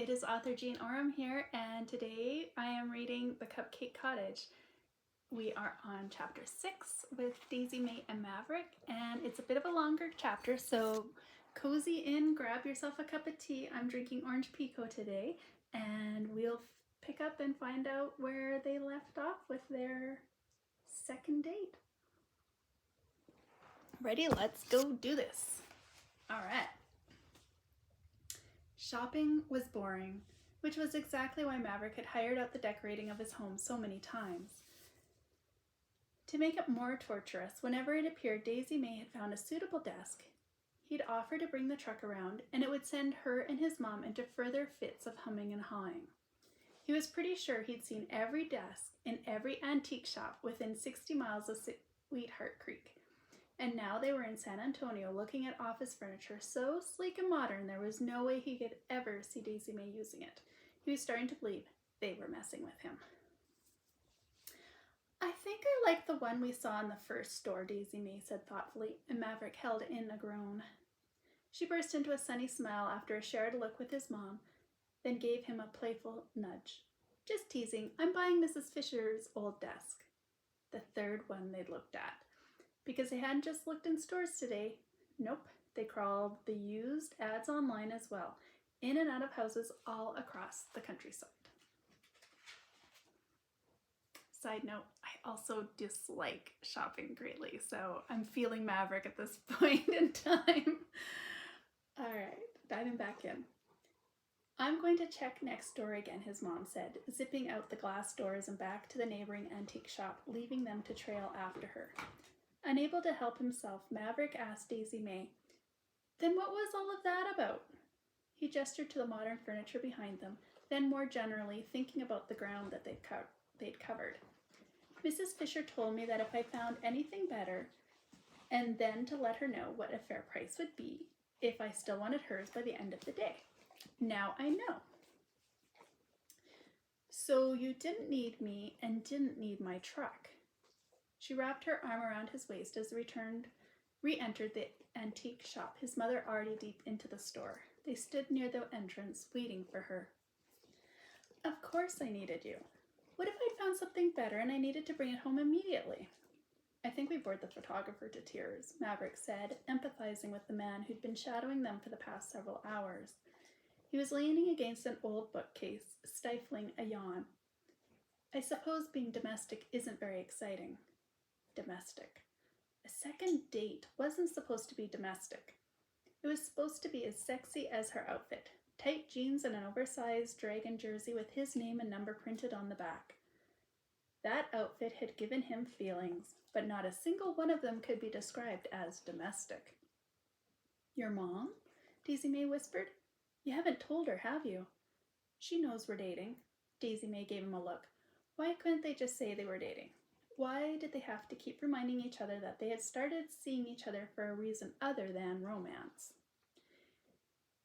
it is author Jean Oram here, and today I am reading The Cupcake Cottage. We are on chapter 6 with Daisy-Mae and Maverick, and it's a bit of a longer chapter, so cozy in, grab yourself a cup of tea. I'm drinking orange pico today, and we'll pick up and find out where they left off with their second date. Ready? Let's go do this. All right. Shopping was boring, which was exactly why Maverick had hired out the decorating of his home so many times. To make it more torturous, whenever it appeared Daisy-Mae had found a suitable desk, he'd offer to bring the truck around, and it would send her and his mom into further fits of humming and hawing. He was pretty sure he'd seen every desk in every antique shop within 60 miles of Sweetheart Creek. And now they were in San Antonio looking at office furniture so sleek and modern there was no way he could ever see Daisy-Mae using it. He was starting to believe they were messing with him. I think I like the one we saw in the first store, Daisy-Mae said thoughtfully, and Maverick held in a groan. She burst into a sunny smile after a shared look with his mom, then gave him a playful nudge. Just teasing, I'm buying Mrs. Fisher's old desk. The third one they'd looked at. Because they hadn't just looked in stores today. Nope, they crawled the used ads online as well, in and out of houses all across the countryside. Side note, I also dislike shopping greatly, so I'm feeling Maverick at this point in time. All right, diving back in. I'm going to check next door again, his mom said, zipping out the glass doors and back to the neighboring antique shop, leaving them to trail after her. Unable to help himself, Maverick asked Daisy-Mae, "Then what was all of that about?" He gestured to the modern furniture behind them, then more generally thinking about the ground that they'd covered. Mrs. Fisher told me that if I found anything better, and then to let her know what a fair price would be if I still wanted hers by the end of the day. Now I know. So you didn't need me and didn't need my truck. She wrapped her arm around his waist as they re-entered the antique shop, his mother already deep into the store. They stood near the entrance, waiting for her. Of course I needed you. What if I'd found something better and I needed to bring it home immediately? I think we bored the photographer to tears, Maverick said, empathizing with the man who'd been shadowing them for the past several hours. He was leaning against an old bookcase, stifling a yawn. I suppose being domestic isn't very exciting. Domestic. A second date wasn't supposed to be domestic. It was supposed to be as sexy as her outfit. Tight jeans and an oversized dragon jersey with his name and number printed on the back. That outfit had given him feelings, but not a single one of them could be described as domestic. Your mom? Daisy-Mae whispered. You haven't told her, have you? She knows we're dating. Daisy-Mae gave him a look. Why couldn't they just say they were dating? Why did they have to keep reminding each other that they had started seeing each other for a reason other than romance?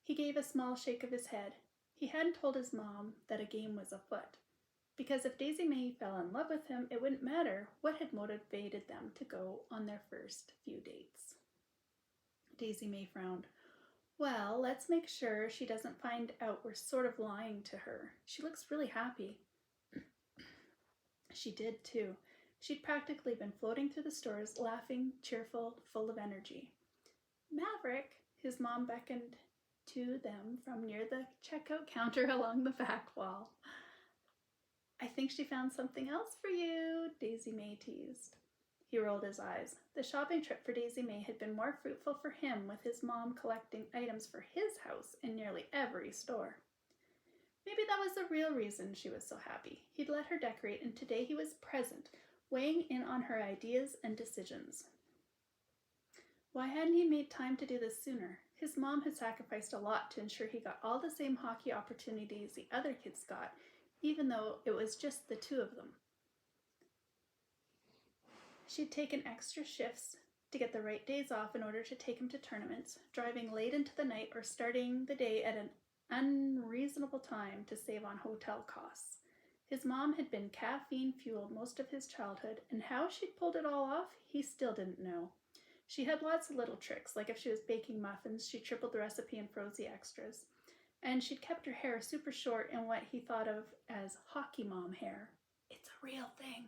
He gave a small shake of his head. He hadn't told his mom that a game was afoot, because if Daisy-Mae fell in love with him, it wouldn't matter what had motivated them to go on their first few dates. Daisy-Mae frowned. Well, let's make sure she doesn't find out we're sort of lying to her. She looks really happy. She did too. She'd practically been floating through the stores, laughing, cheerful, full of energy. Maverick, his mom beckoned to them from near the checkout counter along the back wall. I think she found something else for you, Daisy-Mae teased. He rolled his eyes. The shopping trip for Daisy-Mae had been more fruitful for him, with his mom collecting items for his house in nearly every store. Maybe that was the real reason she was so happy. He'd let her decorate, and today he was present, weighing in on her ideas and decisions. Why hadn't he made time to do this sooner? His mom had sacrificed a lot to ensure he got all the same hockey opportunities the other kids got, even though it was just the two of them. She'd taken extra shifts to get the right days off in order to take him to tournaments, driving late into the night or starting the day at an unreasonable time to save on hotel costs. His mom had been caffeine-fueled most of his childhood, and how she'd pulled it all off, he still didn't know. She had lots of little tricks, like if she was baking muffins, she tripled the recipe and froze the extras. and she'd kept her hair super short in what he thought of as hockey mom hair. It's a real thing.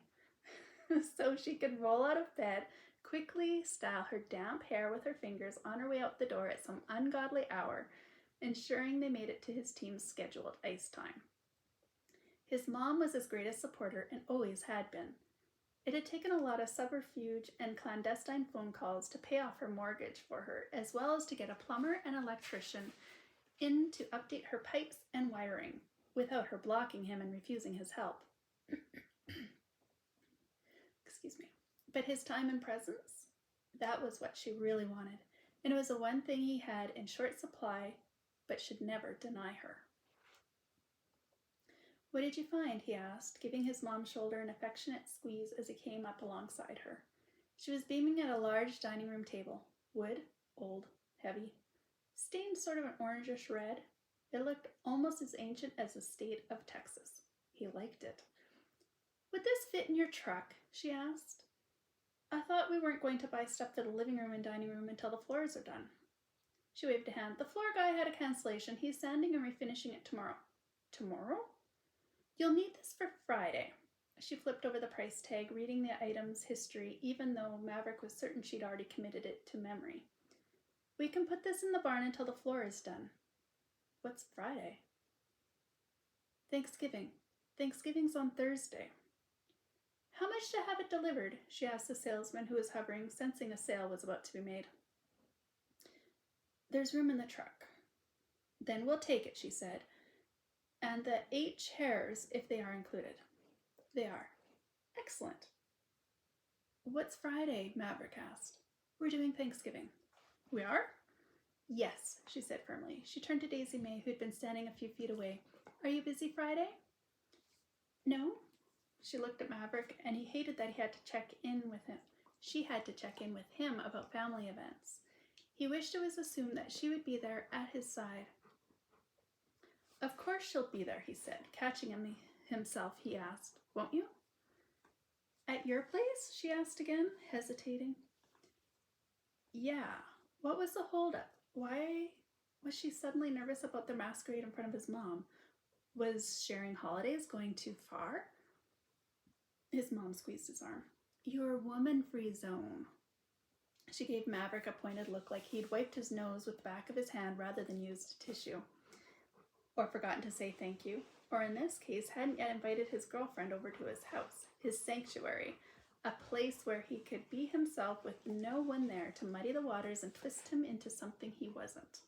So she could roll out of bed, quickly style her damp hair with her fingers on her way out the door at some ungodly hour, ensuring they made it to his team's scheduled ice time. His mom was his greatest supporter and always had been. It had taken a lot of subterfuge and clandestine phone calls to pay off her mortgage for her, as well as to get a plumber and electrician in to update her pipes and wiring, without her blocking him and refusing his help. Excuse me. But his time and presence, that was what she really wanted, and it was the one thing he had in short supply, but should never deny her. What did you find? He asked, giving his mom's shoulder an affectionate squeeze as he came up alongside her. She was beaming at a large dining room table. Wood, old, heavy, stained sort of an orangish red. It looked almost as ancient as the state of Texas. He liked it. Would this fit in your truck? She asked. I thought we weren't going to buy stuff for the living room and dining room until the floors are done. She waved a hand. The floor guy had a cancellation. He's sanding and refinishing it tomorrow. Tomorrow? You'll need this for Friday. She flipped over the price tag, reading the item's history, even though Maverick was certain she'd already committed it to memory. We can put this in the barn until the floor is done. What's Friday? Thanksgiving. Thanksgiving's on Thursday. How much to have it delivered? She asked the salesman who was hovering, sensing a sale was about to be made. There's room in the truck. Then we'll take it, she said. And the 8 chairs, if they are included. They are. Excellent. What's Friday? Maverick asked. We're doing Thanksgiving. We are? Yes, she said firmly. She turned to Daisy-Mae, who'd been standing a few feet away. Are you busy Friday? No. She looked at Maverick, and he hated that he had to check in with him. She had to check in with him about family events. He wished it was assumed that she would be there at his side. Of course she'll be there, he said. Catching himself, he asked, won't you? At your place? She asked again, hesitating. Yeah. What was the holdup? Why was she suddenly nervous about the masquerade in front of his mom? Was sharing holidays going too far? His mom squeezed his arm. Your woman-free zone. She gave Maverick a pointed look like he'd wiped his nose with the back of his hand rather than used tissue. Or forgotten to say thank you, or in this case, hadn't yet invited his girlfriend over to his house, his sanctuary, a place where he could be himself with no one there to muddy the waters and twist him into something he wasn't.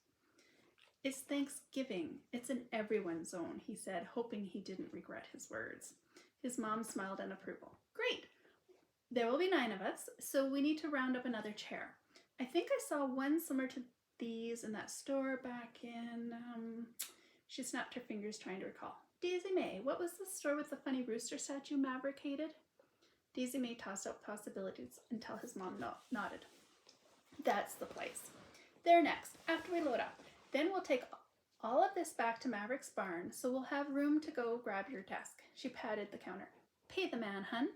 It's Thanksgiving. It's an everyone zone, he said, hoping he didn't regret his words. His mom smiled in approval. Great. There will be 9 of us, so we need to round up another chair. I think I saw one similar to these in that store back in, She snapped her fingers, trying to recall. Daisy-Mae, what was the store with the funny rooster statue Maverick hated? Daisy-Mae tossed out possibilities until his mom nodded. That's the place. They're next, after we load up. Then we'll take all of this back to Maverick's barn, so we'll have room to go grab your desk. She patted the counter. Pay the man, hun.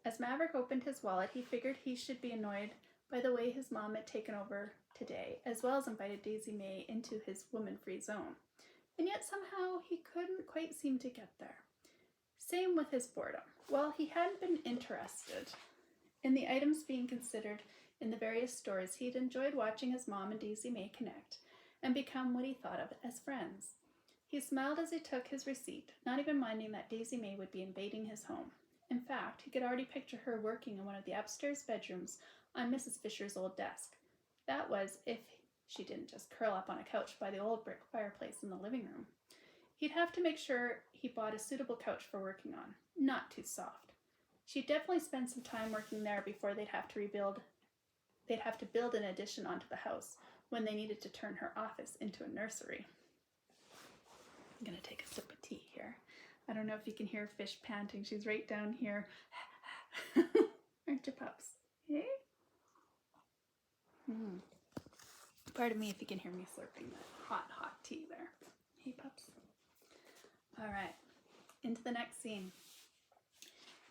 As Maverick opened his wallet, he figured he should be annoyed by the way his mom had taken over today, as well as invited Daisy-Mae into his woman-free zone. And yet somehow he couldn't quite seem to get there. Same with his boredom. While he hadn't been interested in the items being considered in the various stores, he'd enjoyed watching his mom and Daisy-Mae connect and become what he thought of as friends. He smiled as he took his receipt, not even minding that Daisy-Mae would be invading his home. In fact, he could already picture her working in one of the upstairs bedrooms on Mrs. Fisher's old desk. That was if she didn't just curl up on a couch by the old brick fireplace in the living room. He'd have to make sure he bought a suitable couch for working on, not too soft. She'd definitely spend some time working there before they'd have to build an addition onto the house when they needed to turn her office into a nursery. I'm going to take a sip of tea here. I don't know if you can hear Fish panting. She's right down here. Aren't you, pups? Hey? Pardon me if you can hear me slurping that hot tea there. Hey, pups. All right, into the next scene.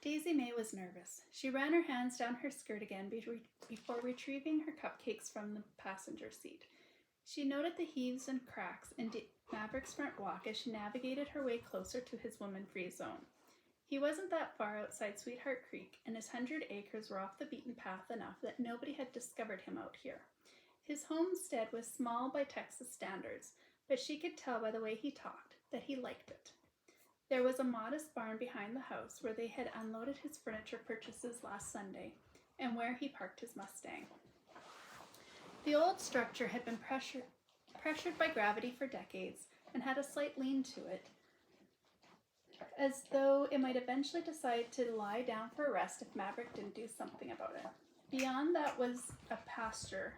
Daisy-Mae was nervous. She ran her hands down her skirt again before retrieving her cupcakes from the passenger seat. She noted the heaves and cracks in Maverick's front walk as she navigated her way closer to his woman-free zone. He wasn't that far outside Sweetheart Creek, and his 100 acres were off the beaten path enough that nobody had discovered him out here. His homestead was small by Texas standards, but she could tell by the way he talked that he liked it. There was a modest barn behind the house where they had unloaded his furniture purchases last Sunday, and where he parked his Mustang. The old structure had been pressured by gravity for decades and had a slight lean to it, as though it might eventually decide to lie down for a rest if Maverick didn't do something about it. Beyond that was a pasture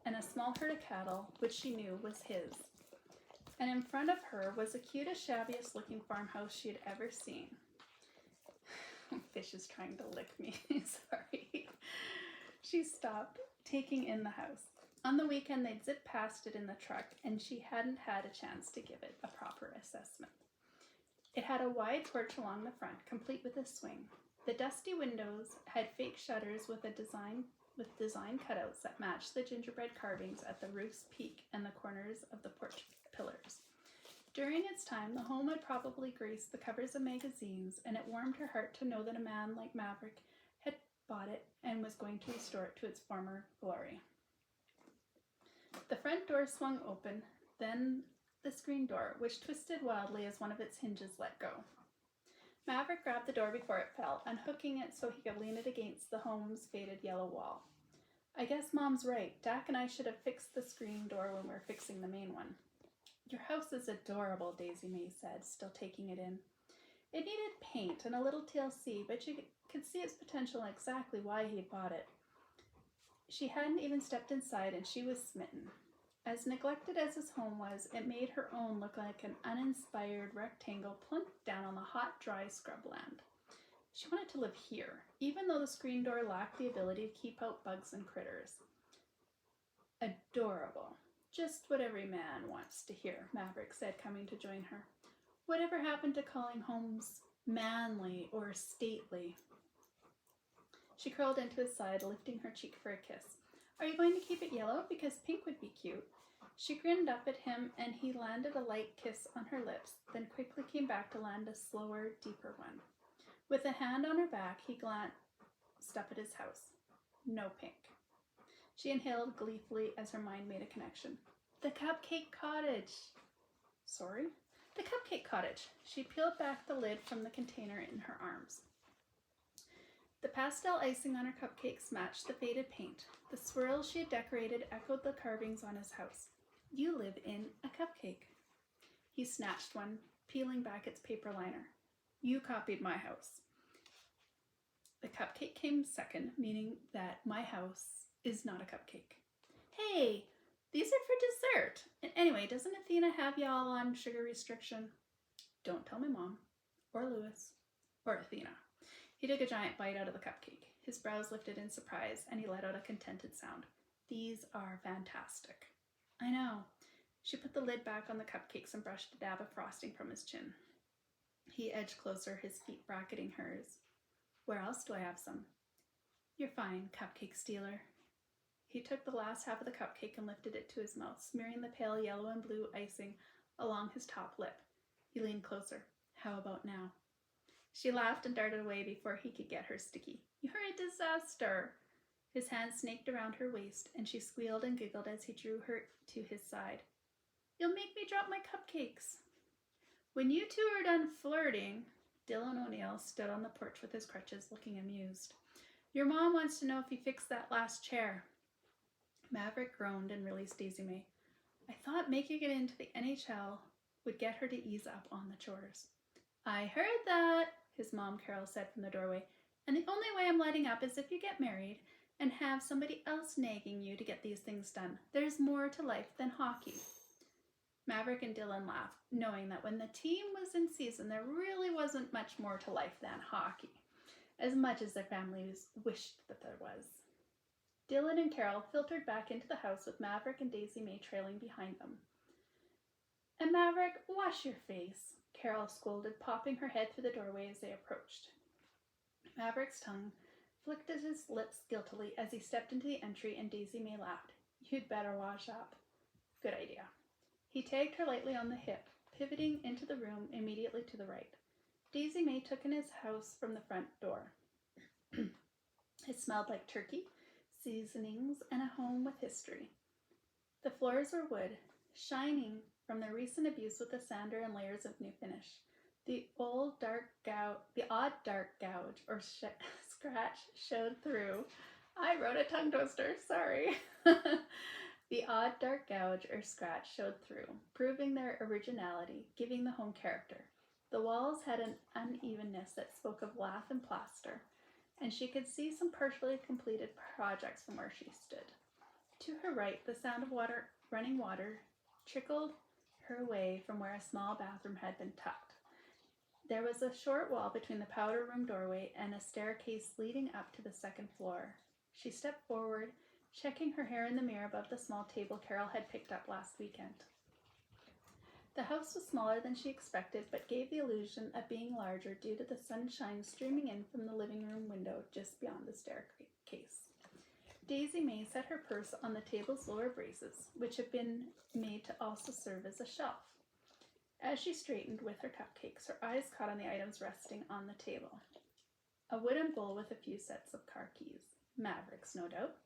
and a small herd of cattle, which she knew was his. And in front of her was the cutest, shabbiest looking farmhouse she had ever seen. Fish is trying to lick me. Sorry. She stopped, taking in the house. On the weekend, they'd zipped past it in the truck, and she hadn't had a chance to give it a proper assessment. It had a wide porch along the front, complete with a swing. The dusty windows had fake shutters with design cutouts that matched the gingerbread carvings at the roof's peak and the corners of the porch pillars. During its time, the home had probably graced the covers of magazines, and it warmed her heart to know that a man like Maverick had bought it and was going to restore it to its former glory. The front door swung open, then the screen door, which twisted wildly as one of its hinges let go. Maverick grabbed the door before it fell, unhooking it so he could lean it against the home's faded yellow wall. I guess Mom's right. Dak and I should have fixed the screen door when we were fixing the main one. Your house is adorable, Daisy-Mae said, still taking it in. It needed paint and a little TLC, but you could see its potential and exactly why he had bought it. She hadn't even stepped inside, and she was smitten. As neglected as his home was, it made her own look like an uninspired rectangle plunked down on the hot, dry scrubland. She wanted to live here, even though the screen door lacked the ability to keep out bugs and critters. Adorable. Just what every man wants to hear, Maverick said, coming to join her. Whatever happened to calling homes manly or stately? She curled into his side, lifting her cheek for a kiss. Are you going to keep it yellow? Because pink would be cute. She grinned up at him, and he landed a light kiss on her lips, then quickly came back to land a slower, deeper one. With a hand on her back, he glanced up at his house. No pink. She inhaled gleefully as her mind made a connection. The Cupcake Cottage. Sorry? The Cupcake Cottage. She peeled back the lid from the container in her arms. The pastel icing on her cupcakes matched the faded paint. The swirls she had decorated echoed the carvings on his house. You live in a cupcake. He snatched one, peeling back its paper liner. You copied my house. The cupcake came second, meaning that my house is not a cupcake. Hey, these are for dessert. And anyway, doesn't Athena have y'all on sugar restriction? Don't tell my mom, or Louis, or Athena. He took a giant bite out of the cupcake. His brows lifted in surprise, and he let out a contented sound. These are fantastic. I know. She put the lid back on the cupcakes and brushed a dab of frosting from his chin. He edged closer, his feet bracketing hers. Where else do I have some? You're fine, cupcake stealer. He took the last half of the cupcake and lifted it to his mouth, smearing the pale yellow and blue icing along his top lip. He leaned closer. How about now? She laughed and darted away before he could get her sticky. You're a disaster. His hand snaked around her waist, and she squealed and giggled as he drew her to his side. You'll make me drop my cupcakes. When you two are done flirting, Dylan O'Neill stood on the porch with his crutches, looking amused. Your mom wants to know if you fixed that last chair. Maverick groaned and released Daisy-Mae. I thought making it into the NHL would get her to ease up on the chores. I heard that, his mom Carol said from the doorway, and the only way I'm letting up is if you get married and have somebody else nagging you to get these things done. There's more to life than hockey. Maverick and Dylan laughed, knowing that when the team was in season, there really wasn't much more to life than hockey, as much as their families wished that there was. Dylan and Carol filtered back into the house with Maverick and Daisy-Mae trailing behind them. And Maverick, wash your face, Carol scolded, popping her head through the doorway as they approached. Maverick's tongue flicked at his lips guiltily as he stepped into the entry, and Daisy-Mae laughed. You'd better wash up. Good idea. He tagged her lightly on the hip, pivoting into the room immediately to the right. Daisy-Mae took in his house from the front door. It smelled like turkey, seasonings, and a home with history. The floors were wood, shining from their recent abuse with the sander and layers of new finish. The odd dark gouge or scratch showed through. I wrote a tongue twister, sorry. The odd dark gouge or scratch showed through, proving their originality, giving the home character. The walls had an unevenness that spoke of lath and plaster, and she could see some partially completed projects from where she stood. To her right, the sound of running water trickled her way from where a small bathroom had been tucked. There was a short wall between the powder room doorway and a staircase leading up to the second floor. She stepped forward, checking her hair in the mirror above the small table Carol had picked up last weekend. The house was smaller than she expected, but gave the illusion of being larger due to the sunshine streaming in from the living room window just beyond the staircase. Daisy-Mae set her purse on the table's lower braces, which had been made to also serve as a shelf. As she straightened with her cupcakes, her eyes caught on the items resting on the table. A wooden bowl with a few sets of car keys. Mavericks, no doubt.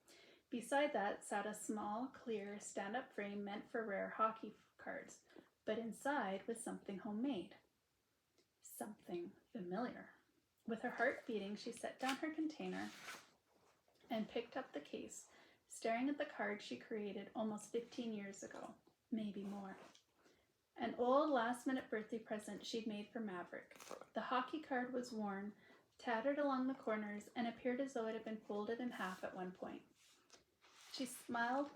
Beside that sat a small, clear, stand-up frame meant for rare hockey cards, but inside was something homemade. Something familiar. With her heart beating, she set down her container and picked up the case, staring at the card she created almost 15 years ago, maybe more. An old last-minute birthday present she'd made for Maverick. The hockey card was worn, tattered along the corners, and appeared as though it had been folded in half at one point. She smiled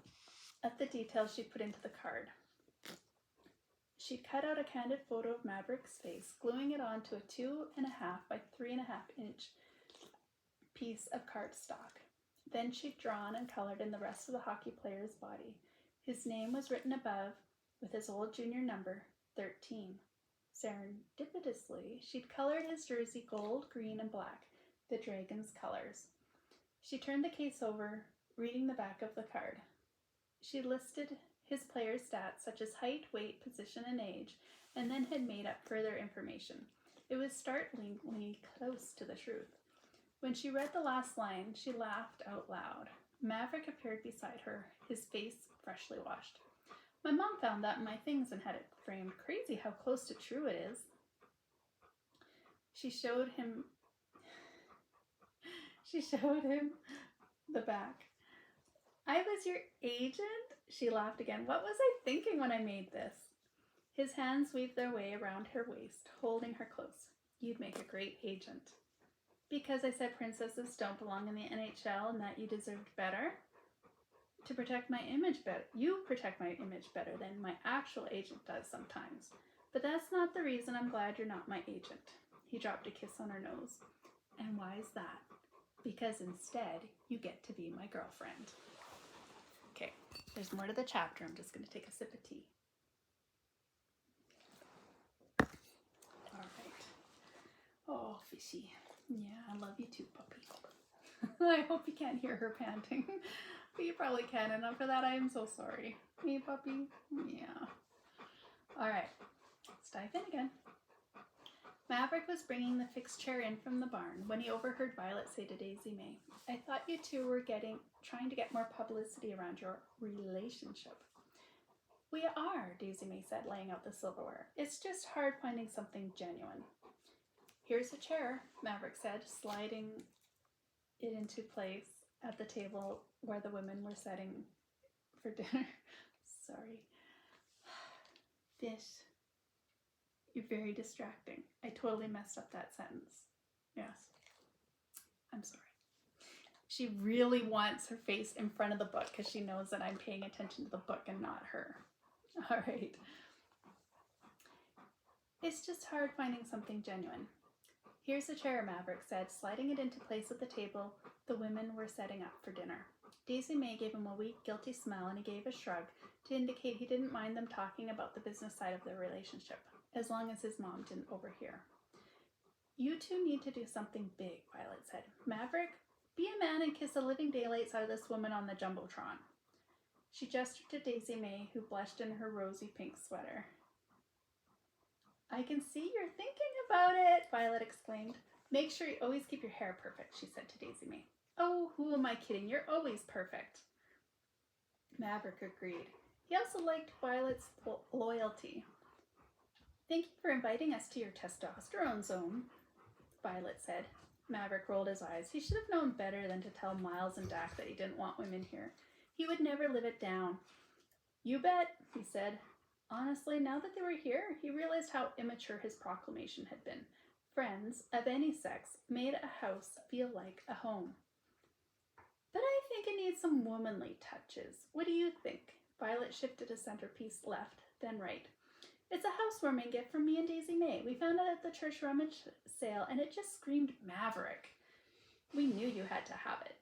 at the details she'd put into the card. She'd cut out a candid photo of Maverick's face, gluing it onto a 2.5 by 3.5 inch piece of cardstock. Then she'd drawn and colored in the rest of the hockey player's body. His name was written above with his old junior number, 13. Serendipitously, she'd colored his jersey gold, green, and black, the Dragon's colors. She turned the case over, reading the back of the card. She listed his player's stats such as height, weight, position, and age, and then had made up further information. It was startlingly close to the truth. When she read the last line, she laughed out loud. Maverick appeared beside her, his face freshly washed. My mom found that in my things and had it framed. Crazy how close to true it is. She showed him the back. I was your agent? She laughed again. What was I thinking when I made this? His hands weaved their way around her waist, holding her close. You'd make a great agent. Because I said princesses don't belong in the NHL and that you deserved better? To protect my image better. You protect my image better than my actual agent does sometimes. But that's not the reason I'm glad you're not my agent. He dropped a kiss on her nose. And why is that? Because instead, you get to be my girlfriend. Okay, there's more to the chapter. I'm just going to take a sip of tea. All right. Oh, fishy. Yeah, I love you too, puppy. I hope you can't hear her panting. But you probably can, and for that I am so sorry. Me, puppy? Yeah. All right, let's dive in again. Maverick was bringing the fixed chair in from the barn when he overheard Violet say to Daisy-Mae, I thought you two were trying to get more publicity around your relationship. We are, Daisy-Mae said, laying out the silverware. It's just hard finding something genuine. Here's a chair, Maverick said, sliding it into place at the table where the women were setting for dinner. Sorry. Fish. You're very distracting. I totally messed up that sentence. Yes. I'm sorry. She really wants her face in front of the book because she knows that I'm paying attention to the book and not her. All right. It's just hard finding something genuine. Here's a chair, Maverick said, sliding it into place at the table the women were setting up for dinner. Daisy-Mae gave him a weak, guilty smile, and he gave a shrug to indicate he didn't mind them talking about the business side of their relationship, as long as his mom didn't overhear. You two need to do something big, Violet said. Maverick, be a man and kiss the living daylights out of this woman on the Jumbotron. She gestured to Daisy-Mae, who blushed in her rosy pink sweater. I can see you're thinking about it, Violet exclaimed. Make sure you always keep your hair perfect, she said to Daisy-Mae. Oh, who am I kidding? You're always perfect. Maverick agreed. He also liked Violet's loyalty. Thank you for inviting us to your testosterone zone, Violet said. Maverick rolled his eyes. He should have known better than to tell Miles and Dak that he didn't want women here. He would never live it down. You bet, he said. Honestly, now that they were here, he realized how immature his proclamation had been. Friends, of any sex, made a house feel like a home. But I think it needs some womanly touches. What do you think? Violet shifted a centerpiece left, then right. It's a housewarming gift from me and Daisy-Mae. We found it at the church rummage sale, and it just screamed Maverick. We knew you had to have it.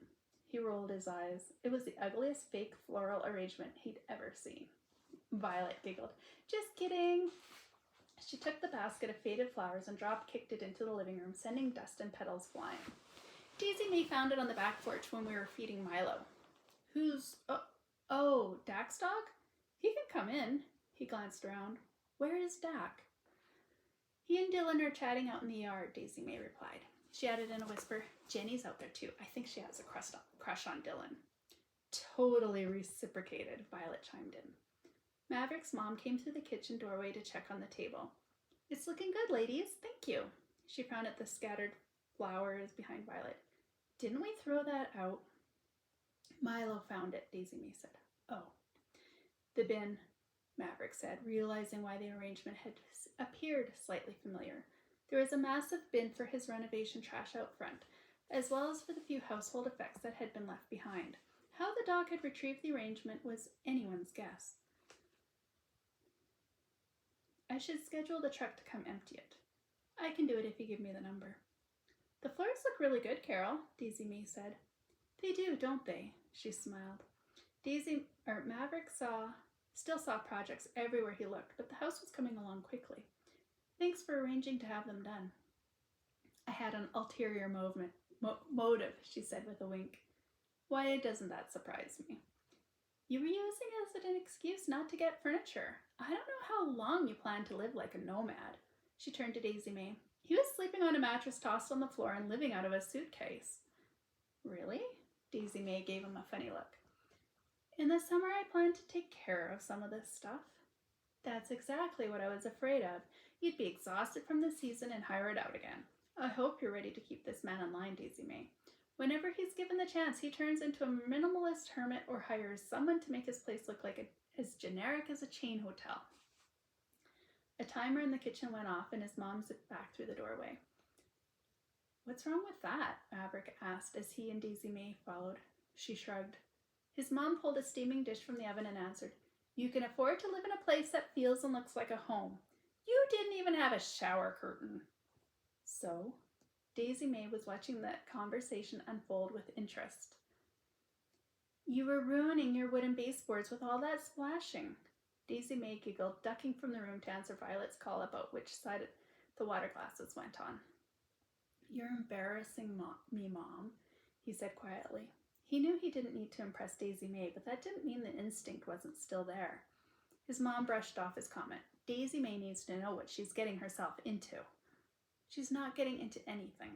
He rolled his eyes. It was the ugliest fake floral arrangement he'd ever seen. Violet giggled. Just kidding. She took the basket of faded flowers and drop-kicked it into the living room, sending dust and petals flying. Daisy-Mae found it on the back porch when we were feeding Milo. Who's... Oh, Dak's dog? He can come in. He glanced around. Where is Dak? He and Dylan are chatting out in the yard, Daisy-Mae replied. She added in a whisper, Jenny's out there too. I think she has a crush on Dylan. Totally reciprocated, Violet chimed in. Maverick's mom came through the kitchen doorway to check on the table. It's looking good, ladies. Thank you. She frowned at the scattered flowers behind Violet. Didn't we throw that out? Milo found it, Daisy-Mae said. Oh. The bin, Maverick said, realizing why the arrangement had appeared slightly familiar. There was a massive bin for his renovation trash out front, as well as for the few household effects that had been left behind. How the dog had retrieved the arrangement was anyone's guess. I should schedule the truck to come empty it. I can do it if you give me the number. The floors look really good, Carol, Daisy-Mae said. They do, don't they? She smiled. Maverick still saw projects everywhere he looked, but the house was coming along quickly. Thanks for arranging to have them done. I had an ulterior motive, she said with a wink. Why doesn't that surprise me? You were using it as an excuse not to get furniture. I don't know how long you plan to live like a nomad. She turned to Daisy-Mae. He was sleeping on a mattress tossed on the floor and living out of a suitcase. Really? Daisy-Mae gave him a funny look. In the summer, I plan to take care of some of this stuff. That's exactly what I was afraid of. You'd be exhausted from the season and hire it out again. I hope you're ready to keep this man in line, Daisy-Mae. Whenever he's given the chance, he turns into a minimalist hermit or hires someone to make his place look like as generic as a chain hotel. A timer in the kitchen went off and his mom zipped back through the doorway. What's wrong with that? Maverick asked as he and Daisy-Mae followed. She shrugged. His mom pulled a steaming dish from the oven and answered, You can afford to live in a place that feels and looks like a home. You didn't even have a shower curtain. So? Daisy-Mae was watching that conversation unfold with interest. You were ruining your wooden baseboards with all that splashing. Daisy-Mae giggled, ducking from the room to answer Violet's call about which side the water glasses went on. You're embarrassing me, Mom, he said quietly. He knew he didn't need to impress Daisy-Mae, but that didn't mean the instinct wasn't still there. His mom brushed off his comment. Daisy-Mae needs to know what she's getting herself into. She's not getting into anything.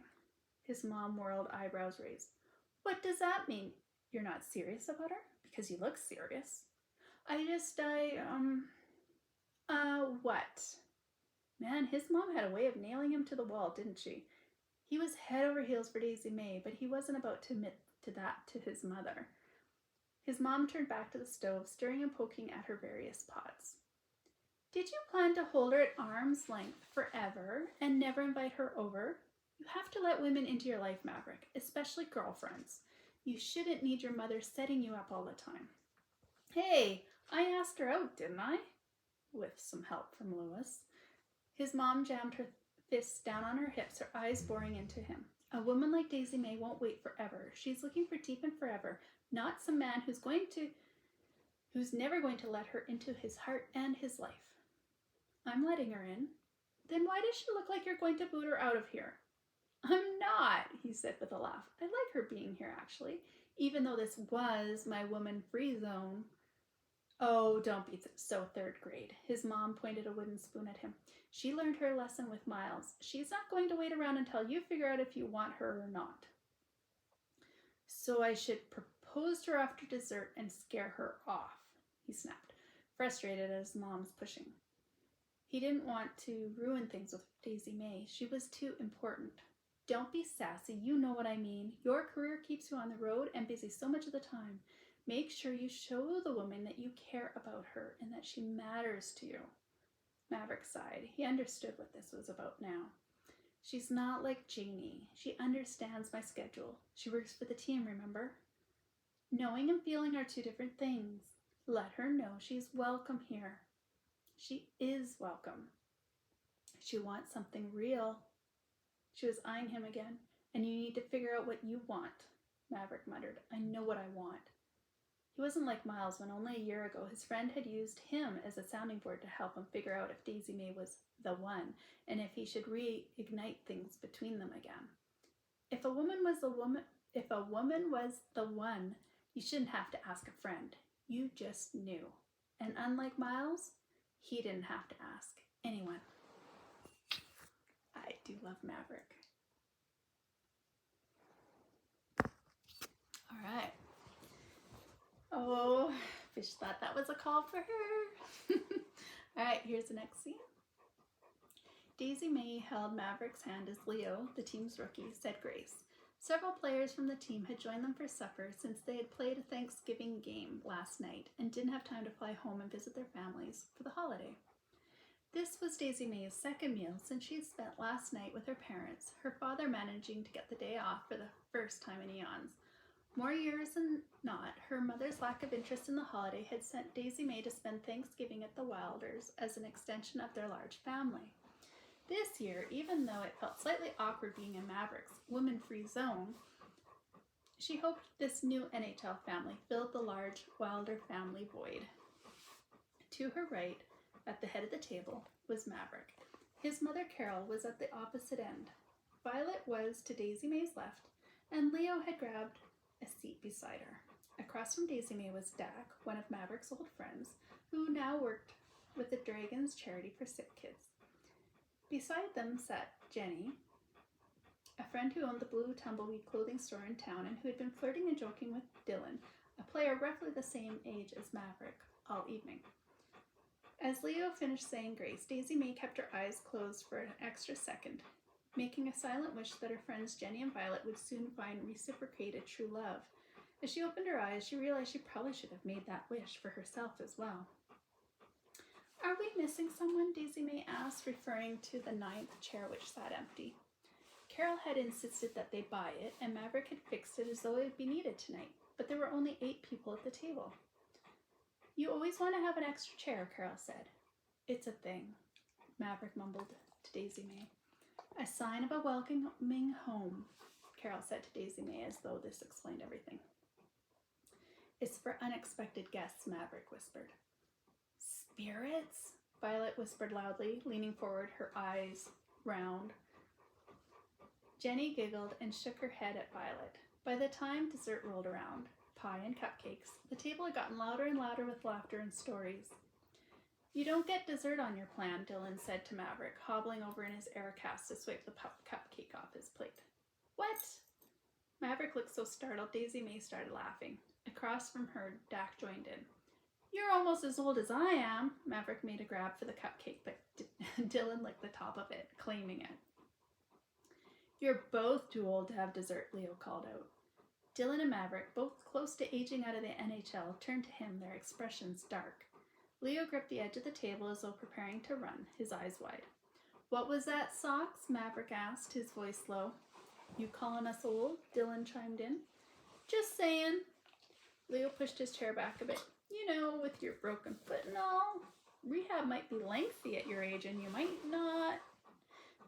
His mom whirled, eyebrows raised. What does that mean? You're not serious about her? Because you look serious. What? Man, his mom had a way of nailing him to the wall, didn't she? He was head over heels for Daisy-Mae, but he wasn't about to admit to that to his mother. His mom turned back to the stove, stirring and poking at her various pots. Did you plan to hold her at arm's length forever and never invite her over? You have to let women into your life, Maverick, especially girlfriends. You shouldn't need your mother setting you up all the time. Hey, I asked her out, didn't I? With some help from Lewis. His mom jammed her fists down on her hips, her eyes boring into him. A woman like Daisy-Mae won't wait forever. She's looking for deep and forever, not some man who's never going to let her into his heart and his life. I'm letting her in. Then why does she look like you're going to boot her out of here? I'm not, he said with a laugh. I like her being here, actually, even though this was my woman-free zone. Oh, don't be so third grade. His mom pointed a wooden spoon at him. She learned her lesson with Miles. She's not going to wait around until you figure out if you want her or not. So I should propose to her after dessert and scare her off, he snapped, frustrated at his mom's pushing. He didn't want to ruin things with Daisy-Mae. She was too important. Don't be sassy, you know what I mean. Your career keeps you on the road and busy so much of the time. Make sure you show the woman that you care about her and that she matters to you. Maverick sighed. He understood what this was about now. She's not like Janie. She understands my schedule. She works for the team, remember? Knowing and feeling are two different things. Let her know she's welcome here. She is welcome. She wants something real. She was eyeing him again. And you need to figure out what you want, Maverick muttered. I know what I want. He wasn't like Miles when only a year ago his friend had used him as a sounding board to help him figure out if Daisy-Mae was the one and if he should reignite things between them again. If a woman was the one, you shouldn't have to ask a friend. You just knew. And unlike Miles, he didn't have to ask anyone. I do love Maverick. All right. Oh, Fish thought that was a call for her. All right, here's the next scene. Daisy-Mae held Maverick's hand as Leo, the team's rookie, said grace. Several players from the team had joined them for supper since they had played a Thanksgiving game last night and didn't have time to fly home and visit their families for the holiday. This was Daisy-Mae's second meal since she had spent last night with her parents, her father managing to get the day off for the first time in eons. More years than not, her mother's lack of interest in the holiday had sent Daisy-Mae to spend Thanksgiving at the Wilders as an extension of their large family. This year, even though it felt slightly awkward being in Maverick's woman-free zone, she hoped this new NHL family filled the large Wilder family void. To her right, at the head of the table, was Maverick. His mother, Carol, was at the opposite end. Violet was to Daisy-Mae's left, and Leo had grabbed a seat beside her. Across from Daisy-Mae was Dak, one of Maverick's old friends, who now worked with the Dragons charity for sick kids. Beside them sat Jenny, a friend who owned the Blue Tumbleweed clothing store in town and who had been flirting and joking with Dylan, a player roughly the same age as Maverick, all evening. As Leo finished saying grace, Daisy-Mae kept her eyes closed for an extra second, making a silent wish that her friends Jenny and Violet would soon find reciprocated true love. As she opened her eyes, she realized she probably should have made that wish for herself as well. Are we missing someone? Daisy-Mae asked, referring to the 9th chair which sat empty. Carol had insisted that they buy it, and Maverick had fixed it as though it would be needed tonight, but there were only 8 people at the table. You always want to have an extra chair, Carol said. It's a thing, Maverick mumbled to Daisy-Mae. A sign of a welcoming home, Carol said to Daisy-Mae as though this explained everything. It's for unexpected guests, Maverick whispered. Spirits? Violet whispered loudly, leaning forward, her eyes round. Jenny giggled and shook her head at Violet. By the time dessert rolled around, pie and cupcakes, the table had gotten louder and louder with laughter and stories. You don't get dessert on your plan, Dylan said to Maverick, hobbling over in his Aircast to swipe the cupcake off his plate. What? Maverick looked so startled, Daisy-Mae started laughing. Across from her, Dak joined in. You're almost as old as I am. Maverick made a grab for the cupcake, but Dylan licked the top of it, claiming it. You're both too old to have dessert, Leo called out. Dylan and Maverick, both close to aging out of the NHL, turned to him, their expressions dark. Leo gripped the edge of the table as though preparing to run, his eyes wide. What was that, Socks? Maverick asked, his voice low. You calling us old? Dylan chimed in. Just saying. Leo pushed his chair back a bit. You know, with your broken foot and all. Rehab might be lengthy at your age and you might not.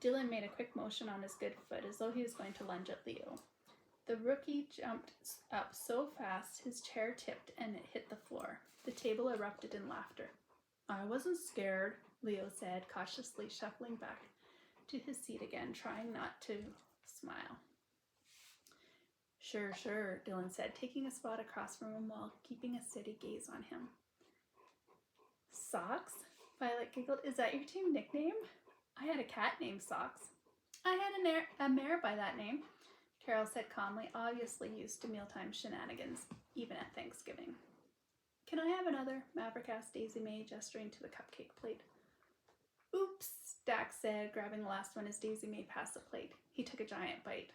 Dylan made a quick motion on his good foot as though he was going to lunge at Leo. The rookie jumped up so fast his chair tipped and it hit the floor. The table erupted in laughter. I wasn't scared, Leo said, cautiously shuffling back to his seat again, trying not to smile. Sure, Dylan said, taking a spot across from him while keeping a steady gaze on him. Socks? Violet giggled. Is that your team nickname? I had a cat named Socks. I had a mare by that name, Carol said calmly, obviously used to mealtime shenanigans, even at Thanksgiving. Can I have another? Maverick asked Daisy-Mae, gesturing to the cupcake plate. Oops, Dax said, grabbing the last one as Daisy-Mae passed the plate. He took a giant bite.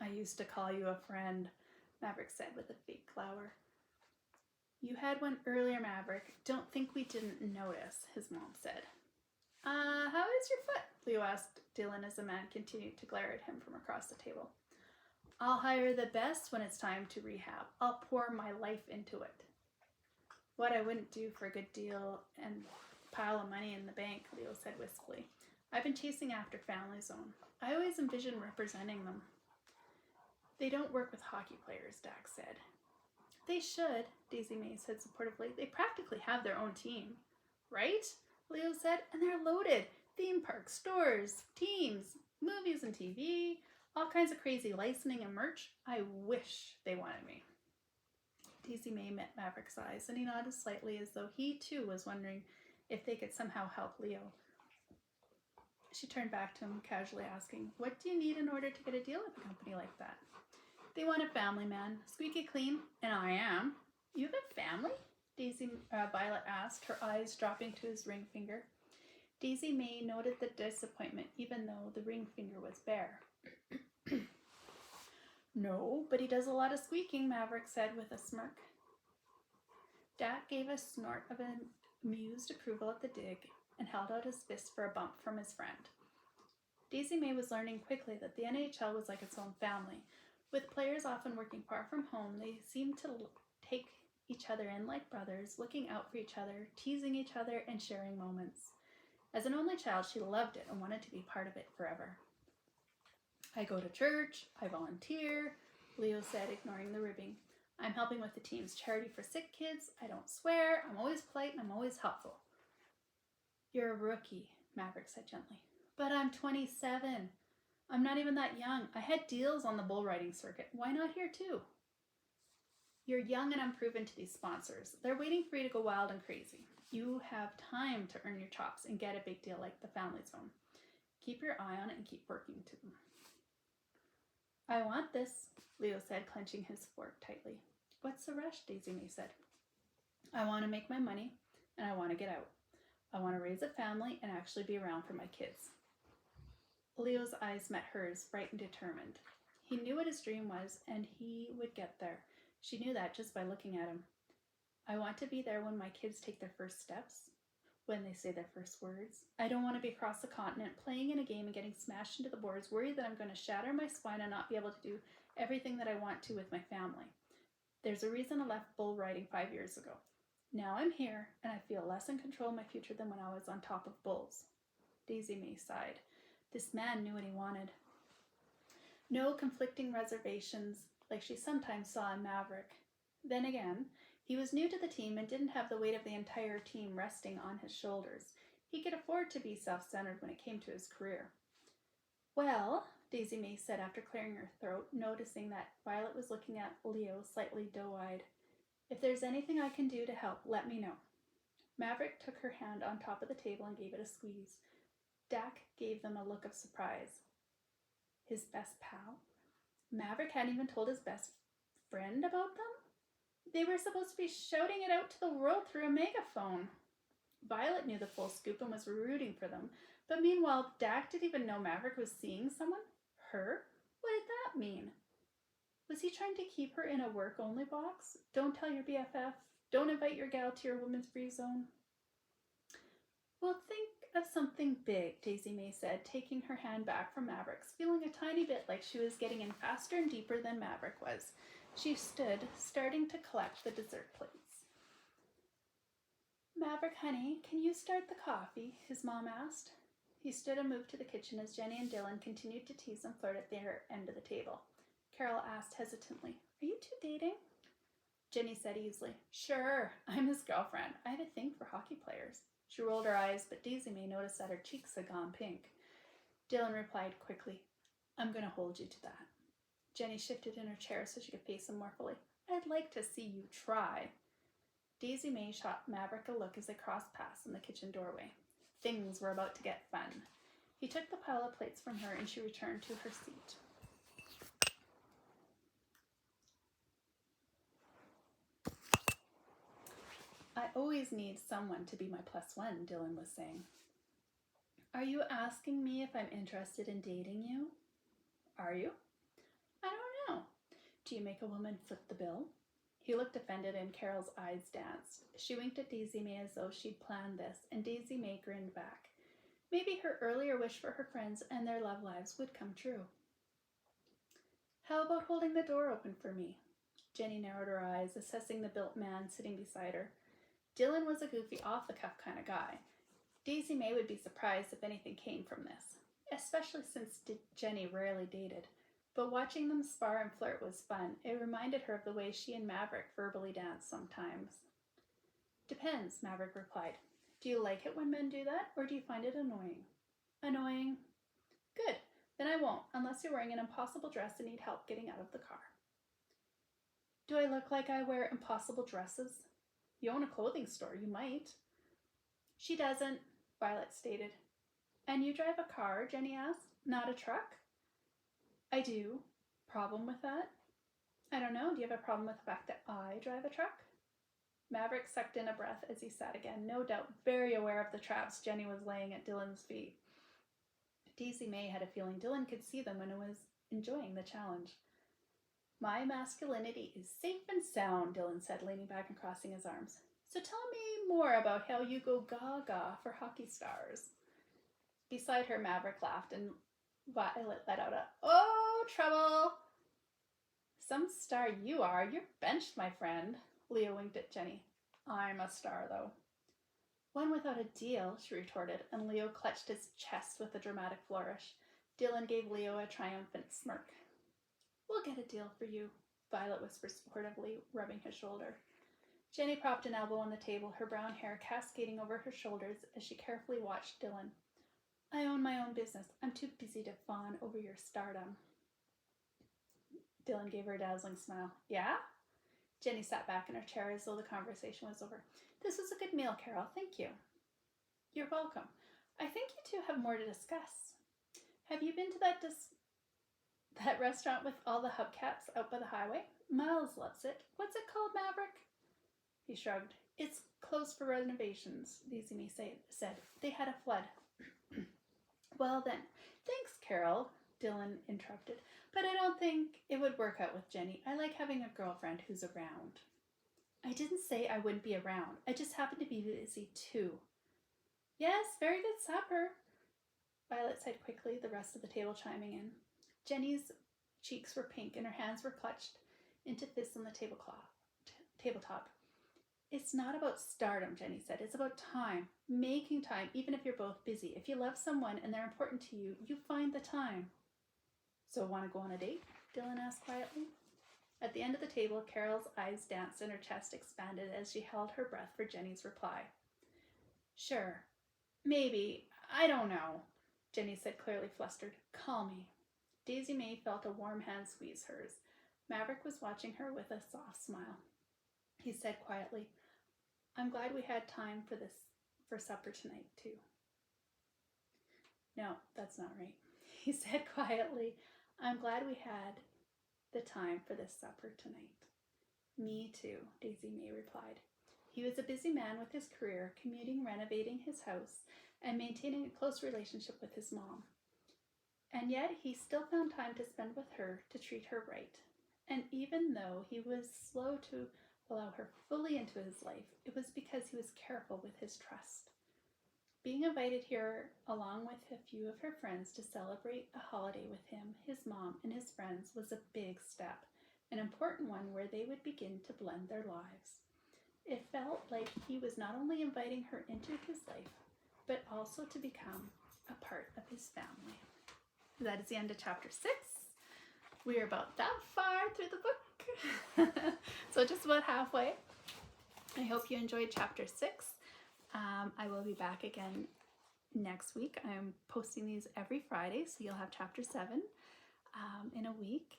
I used to call you a friend, Maverick said with a fake glower. You had one earlier, Maverick. Don't think we didn't notice, his mom said. How is your foot? Leo asked Dylan as the man continued to glare at him from across the table. I'll hire the best when it's time to rehab. I'll pour my life into it. What I wouldn't do for a good deal and pile of money in the bank, Leo said wistfully. I've been chasing after Family Zone. I always envision representing them. They don't work with hockey players, Dax said. They should, Daisy-Mae said supportively. They practically have their own team. Right? Leo said, and they're loaded. Theme parks, stores, teams, movies and TV, all kinds of crazy licensing and merch. I wish they wanted me. Daisy-Mae met Maverick's eyes, and he nodded slightly as though he too was wondering if they could somehow help Leo. She turned back to him, casually asking, what do you need in order to get a deal with a company like that? They want a family man, squeaky clean, and I am. You have a family? Violet asked, her eyes dropping to his ring finger. Daisy-Mae noted the disappointment, even though the ring finger was bare. No, but he does a lot of squeaking, Maverick said with a smirk. Dak gave a snort of amused approval at the dig and held out his fist for a bump from his friend. Daisy-Mae was learning quickly that the NHL was like its own family. With players often working far from home, they seemed to take each other in like brothers, looking out for each other, teasing each other, and sharing moments. As an only child, she loved it and wanted to be part of it forever. I go to church, I volunteer, Leo said, ignoring the ribbing. I'm helping with the team's charity for sick kids. I don't swear, I'm always polite, and I'm always helpful. You're a rookie, Maverick said gently. But I'm 27. I'm not even that young. I had deals on the bull riding circuit. Why not here too? You're young and unproven to these sponsors. They're waiting for you to go wild and crazy. You have time to earn your chops and get a big deal like the Family Zone. Keep your eye on it and keep working to them. I want this, Leo said, clenching his fork tightly. What's the rush? Daisy-Mae said. I want to make my money and I want to get out. I want to raise a family and actually be around for my kids. Leo's eyes met hers, bright and determined. He knew what his dream was, and he would get there. She knew that just by looking at him. I want to be there when my kids take their first steps, when they say their first words. I don't want to be across the continent, playing in a game and getting smashed into the boards, worried that I'm going to shatter my spine and not be able to do everything that I want to with my family. There's a reason I left bull riding 5 years ago. Now I'm here, and I feel less in control of my future than when I was on top of bulls. Daisy-Mae sighed. This man knew what he wanted. No conflicting reservations like she sometimes saw in Maverick. Then again, he was new to the team and didn't have the weight of the entire team resting on his shoulders. He could afford to be self-centered when it came to his career. Well, Daisy-Mae said after clearing her throat, noticing that Violet was looking at Leo slightly doe-eyed. If there's anything I can do to help, let me know. Maverick took her hand on top of the table and gave it a squeeze. Dak gave them a look of surprise. His best pal? Maverick hadn't even told his best friend about them? They were supposed to be shouting it out to the world through a megaphone. Violet knew the full scoop and was rooting for them, but meanwhile, Dak didn't even know Maverick was seeing someone? Her? What did that mean? Was he trying to keep her in a work-only box? Don't tell your BFF. Don't invite your gal to your women's free zone. Well, think of something big, Daisy-Mae said, taking her hand back from Maverick's, feeling a tiny bit like she was getting in faster and deeper than Maverick was. She stood, starting to collect the dessert plates. Maverick, honey, can you start the coffee? His mom asked. He stood and moved to the kitchen as Jenny and Dylan continued to tease and flirt at their end of the table. Carol asked hesitantly, Are you two dating? Jenny said easily, Sure, I'm his girlfriend. I have a thing for hockey players. She rolled her eyes, but Daisy-Mae noticed that her cheeks had gone pink. Dylan replied quickly, I'm going to hold you to that. Jenny shifted in her chair so she could face him more fully. I'd like to see you try. Daisy-Mae shot Maverick a look as they crossed paths in the kitchen doorway. Things were about to get fun. He took the pile of plates from her and she returned to her seat. I always need someone to be my +1, Dylan was saying. Are you asking me if I'm interested in dating you? Are you? I don't know. Do you make a woman foot the bill? He looked offended and Carol's eyes danced. She winked at Daisy-Mae as though she'd planned this, and Daisy-Mae grinned back. Maybe her earlier wish for her friends and their love lives would come true. How about holding the door open for me? Jenny narrowed her eyes, assessing the built man sitting beside her. Dylan was a goofy, off-the-cuff kind of guy. Daisy-Mae would be surprised if anything came from this, especially since Jenny rarely dated. But watching them spar and flirt was fun. It reminded her of the way she and Maverick verbally danced sometimes. Depends, Maverick replied. Do you like it when men do that, or do you find it annoying? Annoying. Good. Then I won't, unless you're wearing an impossible dress and need help getting out of the car. Do I look like I wear impossible dresses? You own a clothing store, you might. She doesn't, Violet stated. And you drive a car, Jenny asked, not a truck? I do. Problem with that? I don't know. Do you have a problem with the fact that I drive a truck? Maverick sucked in a breath as he sat again, no doubt very aware of the traps Jenny was laying at Dylan's feet. Daisy-Mae had a feeling Dylan could see them and was enjoying the challenge. My masculinity is safe and sound, Dylan said, leaning back and crossing his arms. So tell me more about how you go gaga for hockey stars. Beside her, Maverick laughed and Violet let out a, "Oh, trouble!" Some star you are. You're benched, my friend. Leo winked at Jenny. I'm a star, though. One without a deal, she retorted, and Leo clutched his chest with a dramatic flourish. Dylan gave Leo a triumphant smirk. We'll get a deal for you, Violet whispered sportively, rubbing his shoulder. Jenny propped an elbow on the table, her brown hair cascading over her shoulders as she carefully watched Dylan. I own my own business. I'm too busy to fawn over your stardom. Dylan gave her a dazzling smile. Yeah? Jenny sat back in her chair as though the conversation was over. This was a good meal, Carol. Thank you. You're welcome. I think you two have more to discuss. Have you been to that restaurant with all the hubcaps out by the highway? Miles loves it. What's it called, Maverick? He shrugged. It's closed for renovations, Daisy-Mae said. They had a flood. Well then, thanks, Carol, Dylan interrupted. But I don't think it would work out with Jenny. I like having a girlfriend who's around. I didn't say I wouldn't be around. I just happen to be busy too. Yes, very good supper, Violet said quickly, the rest of the table chiming in. Jenny's cheeks were pink and her hands were clutched into fists on the tabletop. It's not about stardom, Jenny said. It's about time. Making time, even if you're both busy. If you love someone and they're important to you, you find the time. So want to go on a date? Dylan asked quietly. At the end of the table, Carol's eyes danced and her chest expanded as she held her breath for Jenny's reply. Sure. Maybe. I don't know, Jenny said, clearly flustered. Call me. Daisy-Mae felt a warm hand squeeze hers. Maverick was watching her with a soft smile. He said quietly, I'm glad we had time for supper tonight, too. No, that's not right. He said quietly, I'm glad we had the time for this supper tonight. Me too, Daisy-Mae replied. He was a busy man with his career, commuting, renovating his house, and maintaining a close relationship with his mom. And yet he still found time to spend with her, to treat her right. And even though he was slow to allow her fully into his life, it was because he was careful with his trust. Being invited here, along with a few of her friends, to celebrate a holiday with him, his mom, and his friends was a big step, an important one where they would begin to blend their lives. It felt like he was not only inviting her into his life, but also to become a part of his family. That is the end of chapter 6. We are about that far through the book. So just about halfway. I hope you enjoyed chapter 6. I will be back again next week. I'm posting these every Friday, so you'll have chapter 7 in a week.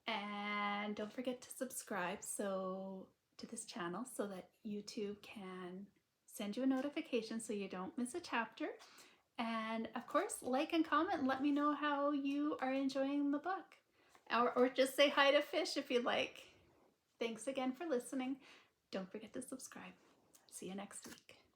And don't forget to subscribe so to this channel so that YouTube can send you a notification so you don't miss a chapter. And of course, like and comment and let me know how you are enjoying the book. Or just say hi to Fish if you'd like. Thanks again for listening. Don't forget to subscribe. See you next week.